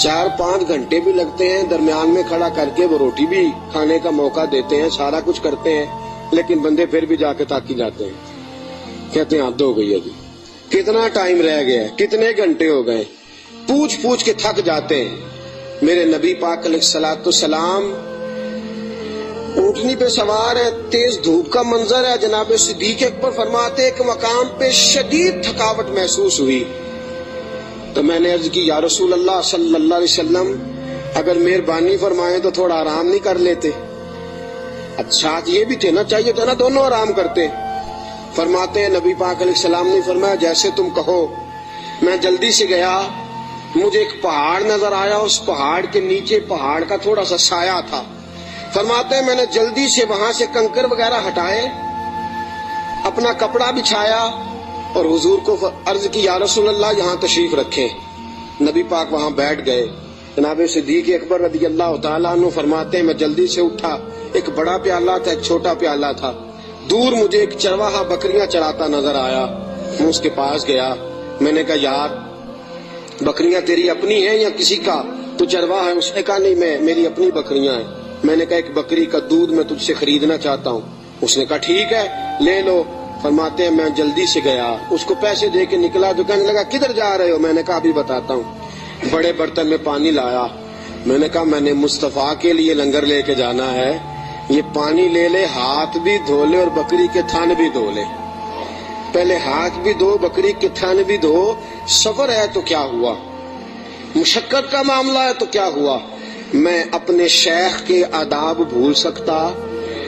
4-5 گھنٹے بھی لگتے ہیں. درمیان میں کھڑا کر کے وہ روٹی بھی کھانے کا موقع دیتے ہیں، سارا کچھ کرتے ہیں، لیکن بندے پھر بھی جا کے تھک ہی جاتے ہیں. کہتے ہیں حد ہو گئی ہے جی، کتنا ٹائم رہ گیا ہے، کتنے گھنٹے ہو گئے، پوچھ کے تھک جاتے ہیں. میرے نبی پاک علیہ الصلوۃ والسلام اونٹنی پہ سوار ہے، تیز دھوپ کا منظر ہے. جناب صدیق اکبر فرماتے ایک مقام پہ شدید تھکاوٹ محسوس ہوئی تو میں نے عرض کی یا رسول اللہ صلی اللہ علیہ وسلم اگر مہربانی فرمائیں تو تھوڑا آرام نہیں کر لیتے؟ اچھا یہ بھی تھے نا، چاہیے تھا نا دونوں آرام کرتے. فرماتے ہیں نبی پاک علیہ السلام نے فرمایا جیسے تم کہو. میں جلدی سے گیا، مجھے ایک پہاڑ نظر آیا، اس پہاڑ کے نیچے پہاڑ کا تھوڑا سا سایہ تھا. فرماتے ہیں میں نے جلدی سے وہاں سے کنکر وغیرہ ہٹائے، اپنا کپڑا بچھایا اور حضور کو عرض کی یا رسول اللہ یہاں تشریف رکھیں. نبی پاک وہاں بیٹھ گئے. جناب صدیق اکبر رضی اللہ تعالیٰ عنہ فرماتے ہیں میں جلدی سے اٹھا، ایک بڑا پیالہ تھا ایک چھوٹا پیالہ تھا. دور مجھے ایک چرواہا بکریاں چراتا نظر آیا، میں اس کے پاس گیا. میں نے کہا یار بکریاں تیری اپنی ہیں یا کسی کا؟ تو چرواہا ہے. اس نے کہا نہیں میری اپنی بکریاں ہیں. میں نے کہا ایک بکری کا دودھ میں تجھ سے خریدنا چاہتا ہوں. اس نے کہا ٹھیک ہے لے لو. فرماتے ہیں میں جلدی سے گیا، اس کو پیسے دے کے نکلا. جو کہنے لگا کدھر جا رہے ہو؟ میں نے کہا ابھی بتاتا ہوں. بڑے برتن میں پانی لایا، میں نے کہا میں نے مصطفیٰ کے لیے لنگر لے کے جانا ہے، یہ پانی لے لے، ہاتھ بھی دھو لے اور بکری کے تھن بھی دھو لے۔ پہلے ہاتھ بھی دھو، بکری کے تھن بھی دھو۔ سفر ہے تو کیا ہوا، مشقت کا معاملہ ہے تو کیا ہوا؟ میں اپنے شیخ کے آداب بھول سکتا؟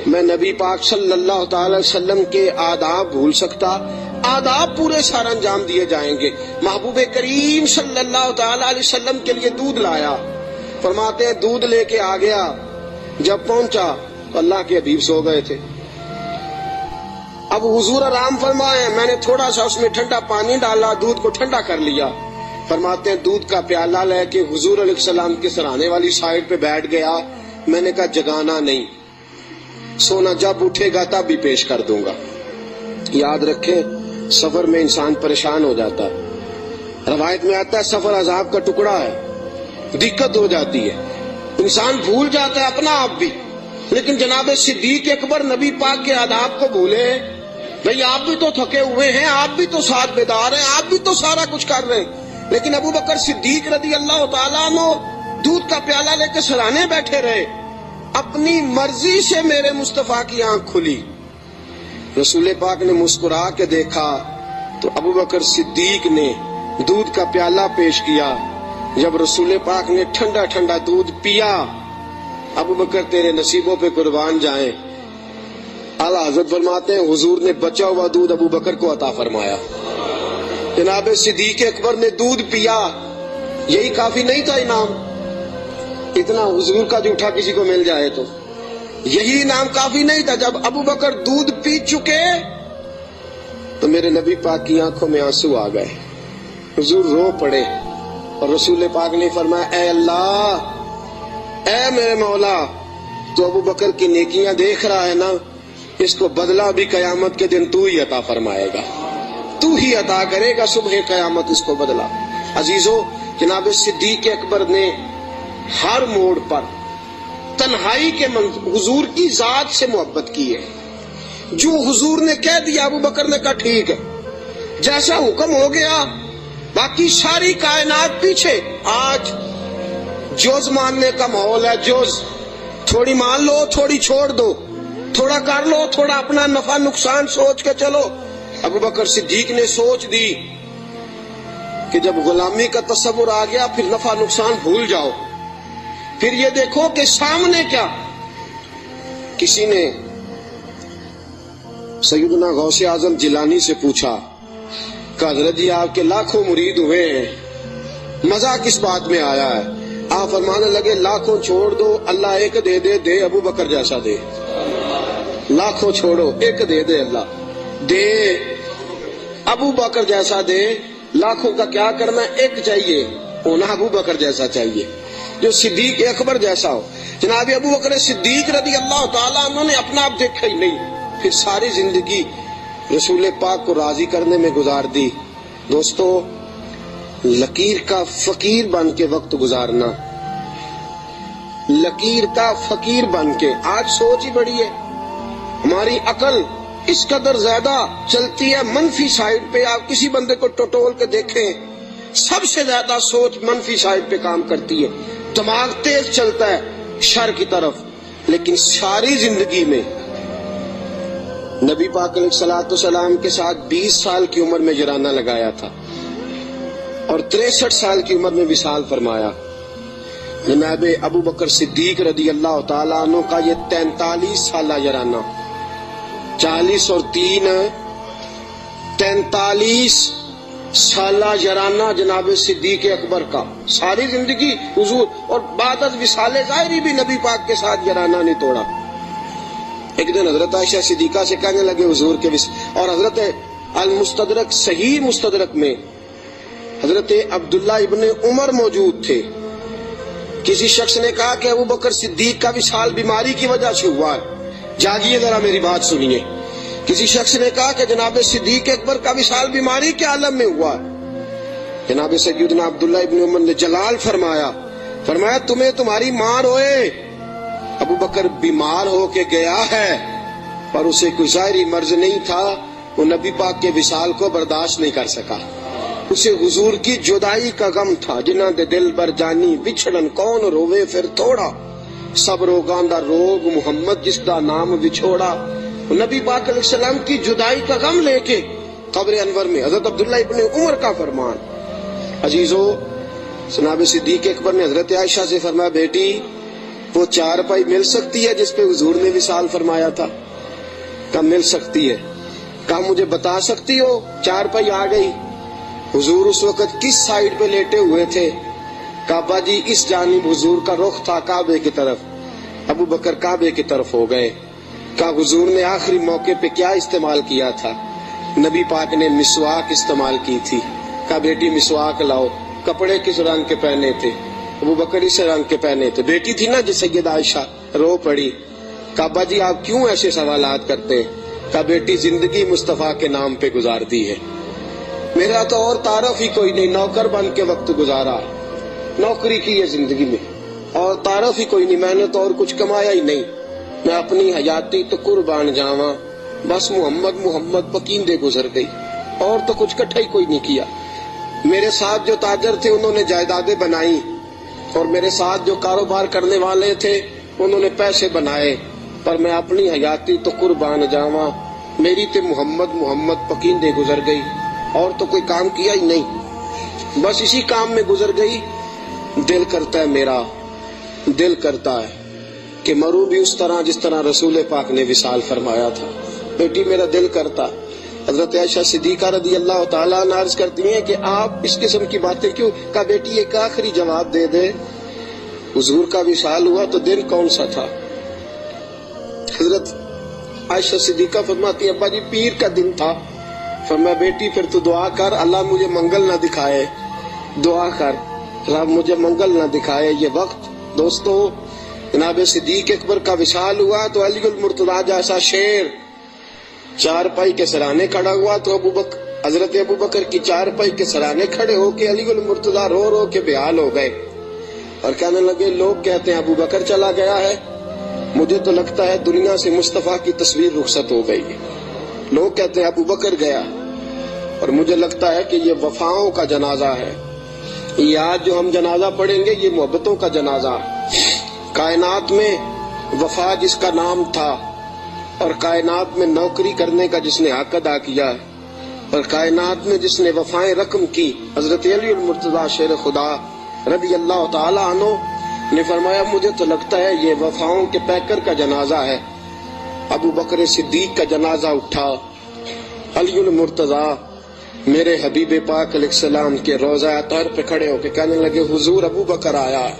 میں نبی پاک صلی اللہ تعالی وسلم کے آداب بھول سکتا؟ آداب پورے سارا انجام دیے جائیں گے۔ محبوب کریم صلی اللہ تعالی علیہ وسلم کے لیے دودھ لایا، فرماتے ہیں دودھ لے کے آ گیا، جب پہنچا تو اللہ کے حبیب سو گئے تھے۔ اب حضور آرام فرمائے، میں نے تھوڑا سا اس میں ٹھنڈا پانی ڈالا، دودھ کو ٹھنڈا کر لیا۔ فرماتے ہیں دودھ کا پیالہ لے کے حضور علیہ السلام کے سرانے والی سائڈ پہ بیٹھ گیا۔ میں نے کہا جگانا نہیں، سونا جب اٹھے گا تب بھی پیش کر دوں گا۔ یاد رکھیں سفر میں انسان پریشان ہو جاتا ہے، روایت میں آتا ہے سفر عذاب کا ٹکڑا ہے، دقت ہو جاتی ہے، انسان بھول جاتا ہے اپنا آپ بھی۔ لیکن جناب صدیق اکبر نبی پاک کے آداب کو بھولے؟ بھئی آپ بھی تو تھکے ہوئے ہیں، آپ بھی تو ساتھ بیدار ہیں، آپ بھی تو سارا کچھ کر رہے ہیں، لیکن ابو بکر صدیق رضی اللہ تعالیٰ عنہ دودھ کا پیالہ لے کے سرانے بیٹھے رہے۔ اپنی مرضی سے میرے مصطفیٰ کی آنکھ کھلی، رسول پاک نے مسکرا کے دیکھا تو ابو بکر صدیق نے دودھ کا پیالہ پیش کیا۔ جب رسول پاک نے ٹھنڈا ٹھنڈا دودھ پیا، ابو بکر تیرے نصیبوں پہ قربان جائیں۔ اعلیٰ حضرت فرماتے ہیں حضور نے بچا ہوا دودھ ابو بکر کو عطا فرمایا۔ جناب صدیق اکبر نے دودھ پیا، یہی کافی نہیں تھا انعام؟ اتنا حضور کا جھوٹا کسی کو مل جائے تو یہی انعام کافی نہیں تھا؟ جب ابو بکر دودھ پی چکے تو میرے نبی پاک کی آنکھوں میں آنسو آ گئے، حضور رو پڑے، اور رسول پاک نے فرمایا اے اللہ، اے میرے مولا، تو ابو بکر کی نیکیاں دیکھ رہا ہے نا، اس کو بدلہ بھی قیامت کے دن تو ہی عطا فرمائے گا، تو ہی عطا کرے گا صبح قیامت اس کو بدلہ۔ عزیزو، جناب صدیق اکبر نے ہر موڑ پر تنہائی کے حضور کی ذات سے محبت کی ہے۔ جو حضور نے کہہ دیا ابو بکر نے کہا ٹھیک ہے، جیسا حکم ہو گیا، باقی ساری کائنات پیچھے۔ آج جوز ماننے کا ماحول ہے، جوز، تھوڑی مان لو تھوڑی چھوڑ دو، تھوڑا کر لو تھوڑا اپنا نفع نقصان سوچ کے چلو۔ ابو بکر صدیق نے سوچ دی کہ جب غلامی کا تصور آ گیا پھر نفع نقصان بھول جاؤ، پھر یہ دیکھو کہ سامنے کیا۔ کسی نے سیدنا غوث اعظم جیلانی سے پوچھا کہ حضرت جی آپ کے لاکھوں مرید ہوئے ہیں، مزہ کس بات میں آیا ہے؟ آپ فرمانے لگے لاکھوں چھوڑ دو، اللہ ایک دے دے، دے ابو بکر جیسا دے۔ لاکھوں چھوڑو، ایک دے دے اللہ، دے ابو بکر جیسا دے۔ لاکھوں کا کیا کرنا، ایک چاہیے، ہونا ابو بکر جیسا چاہیے، جو صدیق اکبر جیسا ہو۔ جناب ابو بکر صدیق رضی اللہ تعالیٰ عنہ نے اپنا آپ دیکھا ہی نہیں، پھر ساری زندگی رسول پاک کو راضی کرنے میں گزار دی۔ دوستو، لکیر کا فقیر بن کے وقت گزارنا، لکیر کا فقیر بن کے، آج سوچ ہی بڑی ہے، ہماری عقل اس قدر زیادہ چلتی ہے منفی سائڈ پہ۔ آپ کسی بندے کو ٹٹول کے دیکھیں، سب سے زیادہ سوچ منفی سائڈ پہ کام کرتی ہے، دماغ تیز چلتا ہے شر کی طرف۔ لیکن ساری زندگی میں نبی پاک علیہ الصلوۃ والسلام کے ساتھ 20 سال کی عمر میں جرانہ لگایا تھا، اور 63 سال کی عمر میں وصال فرمایا۔ جناب ابو بکر صدیق رضی اللہ تعالیٰ عنہ کا یہ 43 سالہ جرانہ، 40 اور 3 43 سالہ جرانہ جناب صدیق اکبر کا، ساری زندگی حضور، اور بعد از وصال ظاہری بھی نبی پاک کے ساتھ جرانہ نہیں توڑا۔ ایک دن حضرت عائشہ صدیقہ سے کہنے لگے حضور کے اور حضرت المستدرک صحیح مستدرک میں حضرت عبداللہ ابن عمر موجود تھے۔ کسی شخص نے کہا کہ ابو بکر صدیق کا وصال بیماری کی وجہ سے ہوا ہے، جاگیے ذرا میری بات سنیے۔ کسی شخص نے کہا کہ جناب صدیق اکبر کا وصال بیماری کے عالم میں ہوا ہے۔ جناب سیدنا عبداللہ ابن عمر نے جلال فرمایا تمہیں تمہاری ماں روئے، ابو بکر بیمار ہو کے گیا ہے، پر اسے کوئی ظاہری مرض نہیں تھا، وہ نبی پاک کے وصال کو برداشت نہیں کر سکا۔ اسے حضور کی جدائی کا غم تھا، جنہاں دے دل بر جانی بچھڑن کون روے پھر تھوڑا، سب روگاں دا روگ محمد جس دا نام بچھوڑا۔ نبی پاک علیہ السلام کی جدائی کا غم لے کے قبر انور میں حضرت عبداللہ ابن عمر کا فرمان۔ عزیزو، جناب صدیق اکبر نے حضرت عائشہ سے فرمایا، بیٹی وہ چارپائی مل سکتی ہے جس پہ حضور نے وصال فرمایا تھا؟ کہا مل سکتی ہے۔ کہا مجھے بتا سکتی ہو؟ چارپائی آ گئی۔ حضور اس وقت کس سائیڈ پہ لیٹے ہوئے تھے؟ کعبہ جی اس جانب حضور کا رخ تھا کعبے کی طرف، ابو بکر کعبے کی طرف ہو گئے۔ کہا حضور نے آخری موقع پہ کیا استعمال کیا تھا؟ نبی پاک نے مسواک استعمال کی تھی۔ کہا بیٹی مسواک لاؤ۔ کپڑے کس رنگ کے پہنے تھے؟ ابو بکر اس رنگ کے پہنے تھے۔ بیٹی تھی نا جس سیدہ عائشہ، رو پڑی۔ کعبہ جی آپ کیوں ایسے سوالات کرتے ہیں؟ کہا بیٹی زندگی مصطفیٰ کے نام پہ گزار دی ہے، میرا تو اور تعارف ہی کوئی نہیں، نوکر بن کے وقت گزارا، نوکری کی ہے زندگی میں، اور تعارف ہی کوئی نہیں، میں نے تو اور کچھ کمایا ہی نہیں، میں اپنی حیاتی تو قربان جاواں، بس محمد محمد پکیندے گزر گئی، اور تو کچھ کٹھا ہی کوئی نہیں کیا۔ میرے ساتھ جو تاجر تھے انہوں نے جائیدادیں بنائی، اور میرے ساتھ جو کاروبار کرنے والے تھے انہوں نے پیسے بنائے، پر میں اپنی حیاتی تو قربان جاواں، میری تے محمد محمد پکیندے گزر گئی، اور تو کوئی کام کیا ہی نہیں، بس اسی کام میں گزر گئی۔ دل کرتا ہے، میرا دل کرتا ہے کہ مروں بھی اس طرح جس طرح رسول پاک نے وصال فرمایا تھا۔ بیٹی میرا دل کرتا۔ حضرت عائشہ صدیقہ رضی اللہ تعالیٰ عنہا عرض کرتی ہیں کہ آپ اس قسم کی باتیں کیوں؟ کہا بیٹی ایک آخری جواب دے دے، حضور کا وصال ہوا تو دن کون سا تھا؟ حضرت عائشہ صدیقہ فرماتی ہیں ابا جی پیر کا دن تھا۔ فرمایا بیٹی پھر تو دعا کر اللہ مجھے منگل نہ دکھائے، دعا کر رب مجھے منگل نہ دکھائے یہ وقت۔ دوستو، جناب صدیق اکبر کا وصال ہوا تو علی المرتضیٰ جیسا شیر چارپائی کے سرانے کھڑا ہوا، تو حضرت ابو بکر کی چارپائی کے سرانے کھڑے ہو کے علی المرتضیٰ رو رو کے بےحال ہو گئے، اور کہنے لگے لوگ کہتے ہیں ابو بکر چلا گیا ہے، مجھے تو لگتا ہے دنیا سے مصطفیٰ کی تصویر رخصت ہو گئی ہے۔ لوگ کہتے ہیں ابو بکر گیا، اور مجھے لگتا ہے کہ یہ وفاؤں کا جنازہ ہے، یہ آج جو ہم جنازہ پڑھیں گے یہ محبتوں کا جنازہ۔ کائنات میں وفا جس کا نام تھا، اور کائنات میں نوکری کرنے کا جس نے حق ادا کیا، اور کائنات میں جس نے وفائیں رقم کی، حضرت علی المرتضیٰ شیر خدا رضی اللہ تعالی عنہ نے فرمایا مجھے تو لگتا ہے یہ وفاؤں کے پیکر کا جنازہ ہے۔ ابو بکر صدیق کا جنازہ اٹھا، علی المرتضیٰ میرے حبیب پاک علیہ السلام کے روضہ اطہر پہ کھڑے ہو کے کہنے لگے حضور ابو بکر آیا ہے،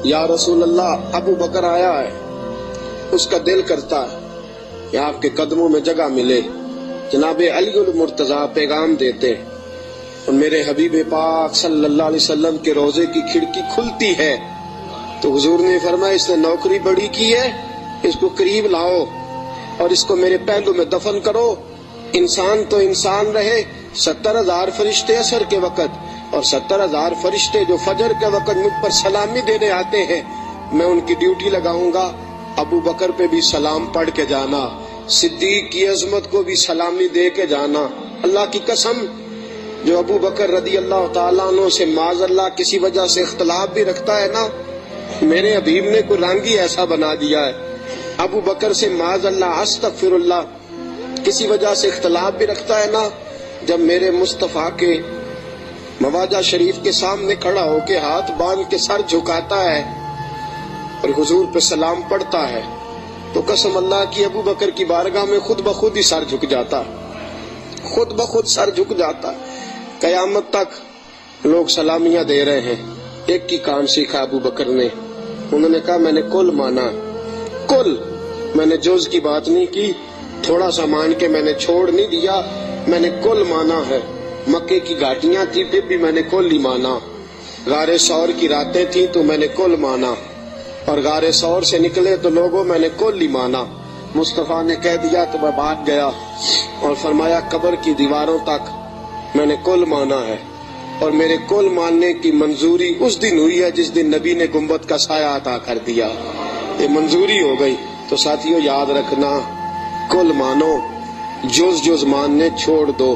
یا رسول اللہ ابو بکر آیا ہے۔ اس کا دل کرتا ہے کہ آپ کے قدموں میں جگہ ملے۔ جناب علی المرتضیٰ پیغام دیتے، اور میرے حبیب پاک صلی اللہ علیہ وسلم کے روضے کی کھڑکی کھلتی ہے تو حضور نے فرمایا اس نے نوکری بڑی کی ہے، اس کو قریب لاؤ اور اس کو میرے پہلو میں دفن کرو۔ انسان تو انسان رہے، 70,000 فرشتے عصر کے وقت اور 70,000 فرشتے جو فجر کے وقت مجھ پر سلامی دینے آتے ہیں، میں ان کی ڈیوٹی لگاؤں گا۔ ابو بکر پہ بھی سلام پڑھ کے جانا، صدیق کی عظمت کو بھی سلامی دے کے جانا۔ اللہ کی قسم، جو ابو بکر رضی اللہ تعالیٰ عنہ سے معاذ اللہ کسی وجہ سے اختلاف بھی رکھتا ہے نا، میرے حبیب نے کوئی رنگ ہی ایسا بنا دیا ہے۔ ابو بکر سے معاذ اللہ استغفر اللہ کسی وجہ سے اختلاف بھی رکھتا ہے نا، جب میرے مصطفیٰ کے مواجہ شریف کے سامنے کھڑا ہو کے ہاتھ باندھ کے سر جھکاتا ہے اور حضور پہ سلام پڑھتا ہے، تو قسم اللہ کی ابو بکر کی بارگاہ میں خود بخود ہی سر جھک جاتا، خود بخود سر جھک جاتا۔ قیامت تک لوگ سلامیاں دے رہے ہیں۔ ایک کی کام سیکھا ابو بکر نے، انہوں نے کہا میں نے کل مانا، کل، میں نے جز کی بات نہیں کی، تھوڑا سا مان کے میں نے چھوڑ نہیں دیا، میں نے کل مانا ہے۔ مکے کی گھاٹیاں تھی پھر بھی میں نے کل ہی مانا، غار ثور کی راتیں تھیں تو میں نے کل مانا، اور غار ثور سے نکلے تو لوگوں میں نے کل ہی مانا۔ مصطفیٰ نے کہہ دیا تو میں بھاگ گیا، اور فرمایا قبر کی دیواروں تک میں نے کل مانا ہے، اور میرے کل ماننے کی منظوری اس دن ہوئی ہے جس دن نبی نے گنبد کا سایہ عطا کر دیا، یہ منظوری ہو گئی۔ تو ساتھیوں یاد رکھنا، کل مانو، جز جز ماننے چھوڑ دو۔